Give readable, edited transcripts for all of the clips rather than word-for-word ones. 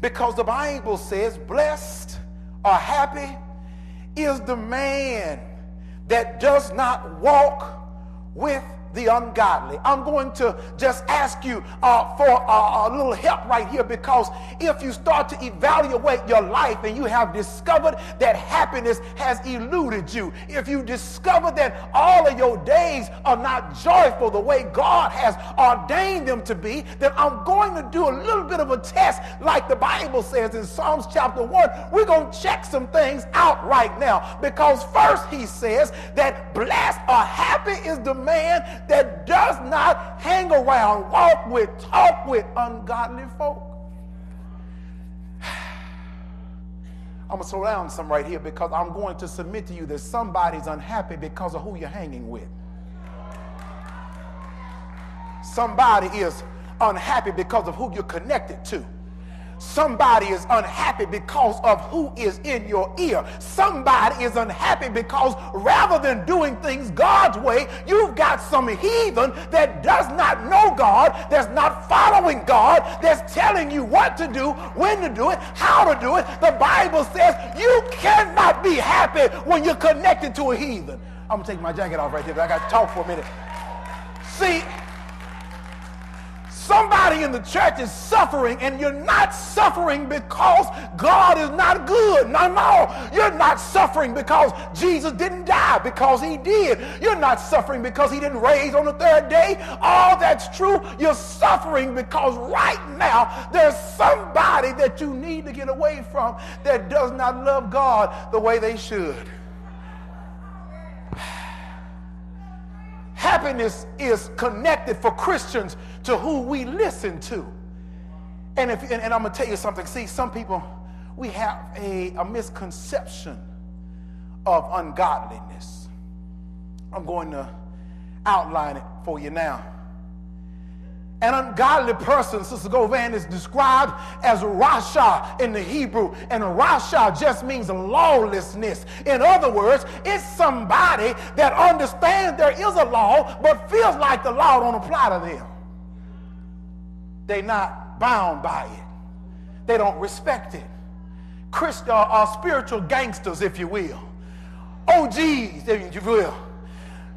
Because the Bible says, blessed or happy is the man that does not walk with the ungodly. I'm going to just ask you for a little help right here, because if you start to evaluate your life and you have discovered that happiness has eluded you, if you discover that all of your days are not joyful the way God has ordained them to be, then I'm going to do a little bit of a test like the Bible says in Psalms chapter 1. We're going to check some things out right now, because first he says that blessed or happy is the man that does not hang around, walk with, talk with ungodly folk. I'm going to slow down some right here, because I'm going to submit to you that somebody's unhappy because of who you're hanging with. Somebody is unhappy because of who you're connected to. Somebody is unhappy because of who is in your ear. Somebody is unhappy because rather than doing things God's way, you've got some heathen that does not know God, that's not following God, that's telling you what to do, when to do it, how to do it. The Bible says you cannot be happy when you're connected to a heathen. I'm going to take my jacket off right there, but I got to talk for a minute. See, somebody in the church is suffering, and you're not suffering because God is not good. No, you're not suffering because Jesus didn't die, because he did. You're not suffering because he didn't raise on the third day. All that's true. You're suffering because right now there's somebody that you need to get away from that does not love God the way they should. Happiness is connected for Christians to who we listen to. And I'm going to tell you something. See, some people, we have a misconception of ungodliness. I'm going to outline it for you now. An ungodly person, Sister Govan, is described as Rasha in the Hebrew. And Rasha just means lawlessness. In other words, it's somebody that understands there is a law, but feels like the law don't apply to them. They're not bound by it. They don't respect it. Christian are spiritual gangsters, if you will. OGs, if you will.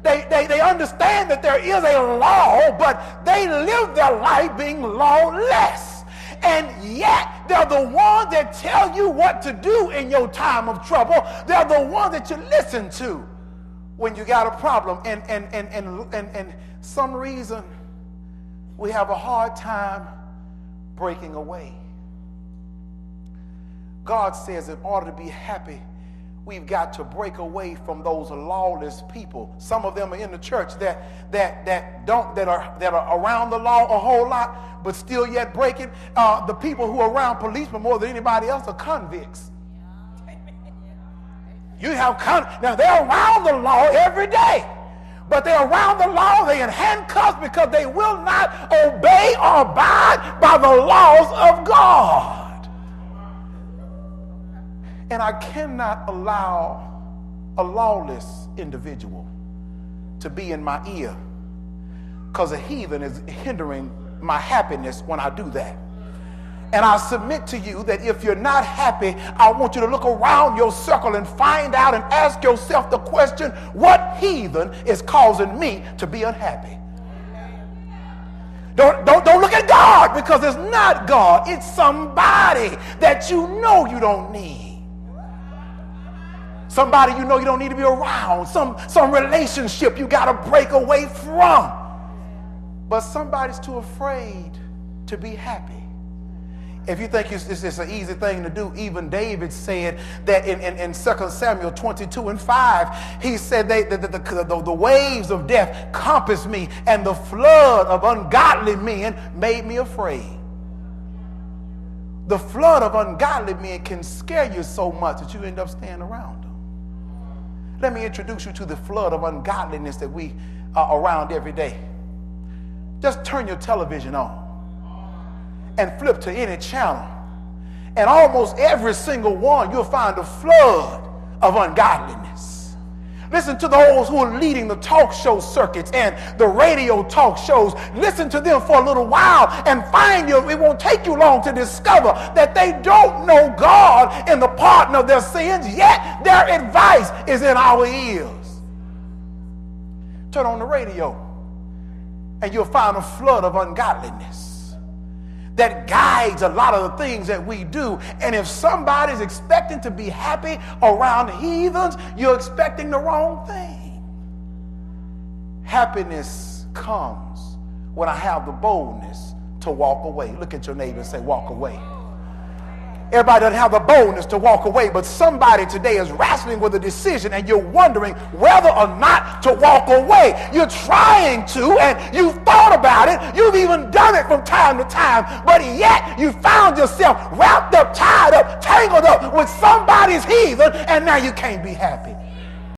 They understand that there is a law, but they live their life being lawless. And yet, they're the ones that tell you what to do in your time of trouble. They're the ones that you listen to when you got a problem. And some reason, we have a hard time breaking away. God says in order to be happy, we've got to break away from those lawless people. Some of them are in the church that are around the law a whole lot, but still yet breaking. The people who are around policemen more than anybody else are convicts. You have now they're around the law every day, but they're around the law. They're in handcuffs because they will not obey or abide by the laws of God. And I cannot allow a lawless individual to be in my ear, because a heathen is hindering my happiness when I do that. And I submit to you that if you're not happy, I want you to look around your circle and find out and ask yourself the question, what heathen is causing me to be unhappy? Don't look at God, because it's not God. It's somebody that you know you don't need. Somebody you know you don't need to be around. Some relationship you got to break away from. But somebody's too afraid to be happy. If you think it's an easy thing to do, even David said that in 2 Samuel 22:5, he said the waves of death compassed me, and the flood of ungodly men made me afraid. The flood of ungodly men can scare you so much that you end up staying around them. Let me introduce you to the flood of ungodliness that we are around every day. Just turn your television on and flip to any channel, and almost every single one you'll find a flood of ungodliness. Listen to those who are leading the talk show circuits and the radio talk shows. Listen to them for a little while and find you. It won't take you long to discover that they don't know God in the pardon of their sins, yet their advice is in our ears. Turn on the radio and you'll find a flood of ungodliness that guides a lot of the things that we do. And if somebody's expecting to be happy around heathens, you're expecting the wrong thing. Happiness comes when I have the boldness to walk away. Look at your neighbor and say, walk away. Everybody doesn't have the boldness to walk away, but somebody today is wrestling with a decision and you're wondering whether or not to walk away. You're trying to, and you've thought about it. You've even done it from time to time, but yet you found yourself wrapped up, tied up, tangled up with somebody's heathen, and now you can't be happy.